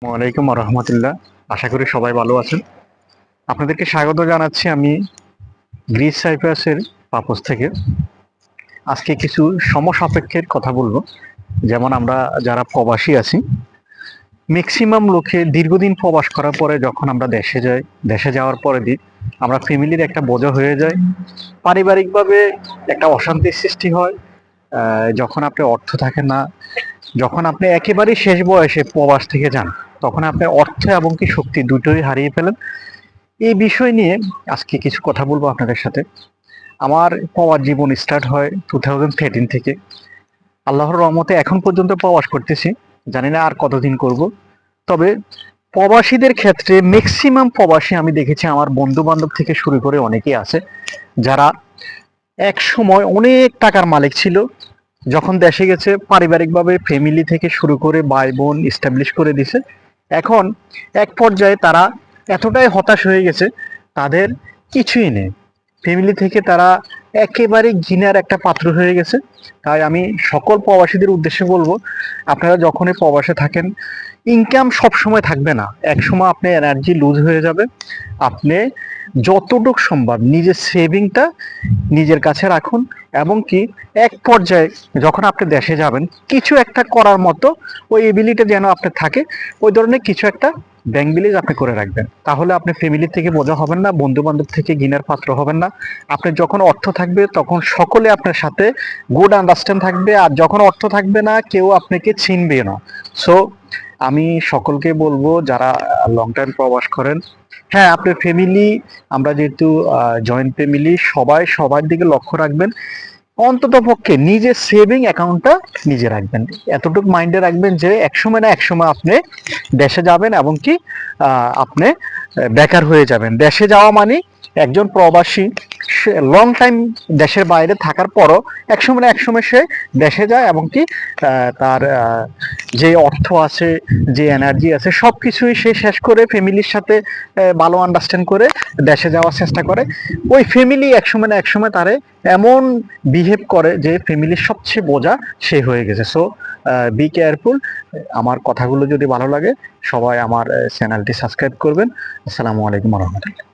ওয়ালাইকুম রহমতুল্লাহ। আশা করি সবাই ভালো আছেন। আপনাদেরকে স্বাগত জানাচ্ছি আমি গ্রিস সাইপ্রাসের পাপোস থেকে। আজকে কিছু সমসাপেক্ষের কথা বলবো। যেমন আমরা যারা প্রবাসী আছি, ম্যাক্সিমাম লোকে দীর্ঘদিন প্রবাস করার পরে যখন আমরা দেশে যাই, দেশে যাওয়ার পরে আমরা ফ্যামিলির একটা বোঝা হয়ে যাই। পারিবারিকভাবে একটা অশান্তির সৃষ্টি হয়। যখন আপনি অর্থ থাকে না, যখন আপনি একেবারেই শেষ বয়সে প্রবাস থেকে যান, তখন আপনি অর্থ এবং কি শক্তি দুটোই হারিয়ে ফেলেন। এই বিষয় নিয়ে আজকে কিছু কথা বলবো আপনাদের সাথে। আমার প্রবাস জীবন স্টার্ট হয় 2013 থেকে। আল্লাহর রহমতে এখন পর্যন্ত প্রবাস করতেছি, জানি না আর কতদিন করব। তবে প্রবাসীদের ক্ষেত্রে ম্যাক্সিমাম প্রবাসী আমি দেখেছি, আমার বন্ধু বান্ধব থেকে শুরু করে অনেকেই আছে যারা এক সময় অনেক টাকার মালিক ছিল, যখন দেশে গেছে পারিবারিকভাবে ফ্যামিলি থেকে শুরু করে ভাই বোন ইস্টাবলিশ করে দিছে। এখন এক পর্যায়ে তারা এতটাই হতাশ হয়ে গেছে, তাদের কিছুই নেই, ফ্যামিলি থেকে তারা একেবারে ঘৃণার একটা পাত্র হয়ে গেছে। তাই আমি সকল প্রবাসীদের উদ্দেশ্যে বলবো, আপনারা যখনই প্রবাসে থাকেন, ইনকাম সব সময় থাকবে না, এক সময় আপনি এনার্জি লুজ হয়ে যাবে। আপনি যতটুকু সম্ভব নিজের সেভিংটা নিজের কাছে রাখুন, এবং কি এক পর্যায়ে যখন আপনি দেশে যাবেন কিছু একটা করার মতো ওই এবিলিটি যেন আপনার থাকে, ওই ধরনের কিছু একটা ব্যাংক ব্যালেন্স আপনি করে রাখবেন। তাহলে আপনি ফ্যামিলি থেকে বোঝা হবেন না, বন্ধু বান্ধব থেকে ঘৃণার পাত্র হবেন না। আপনার যখন অর্থ থাকবে তখন সকলে আপনার সাথে গুড আন্ডারস্ট্যান্ড থাকবে, আর যখন অর্থ থাকবে না কেউ আপনাকে চিনবে না। সো আমি সকলকে বলবো যারা লং টাইম প্রবাস করেন, হ্যাঁ আপনার ফ্যামিলি, আমরা যেহেতু জয়েন্ট ফ্যামিলি, সবাই সবার দিকে লক্ষ্য রাখবেন। অন্তত পক্ষে নিজের সেভিং অ্যাকাউন্টটা নিজে রাখবেন, এতটুকু মাইন্ডে রাখবেন যে একসময় না একসময় আপনি দেশে যাবেন, এবং কি আপনি বেকার হয়ে যাবেন। দেশে যাওয়া মানে একজন প্রবাসী লং টাইম দেশের বাইরে থাকার পরও একসময় না একসময় সে দেশে যায়, এবং কি তার যে অর্থ আছে, যে এনার্জি আছে, সব কিছুই সে শেষ করে ফ্যামিলির সাথে ভালো আন্ডারস্ট্যান্ড করে দেশে যাওয়ার চেষ্টা করে। ওই ফ্যামিলি একসময় না একসময় তারে এমন বিহেভ করে যে ফ্যামিলির সবচেয়ে বোঝা সে হয়ে গেছে। So be careful. আমার কথাগুলো যদি ভালো লাগে সবাই আমার চ্যানেলটি সাবস্ক্রাইব করবেন। আসসালামু আলাইকুম রহমতুল্লাহ।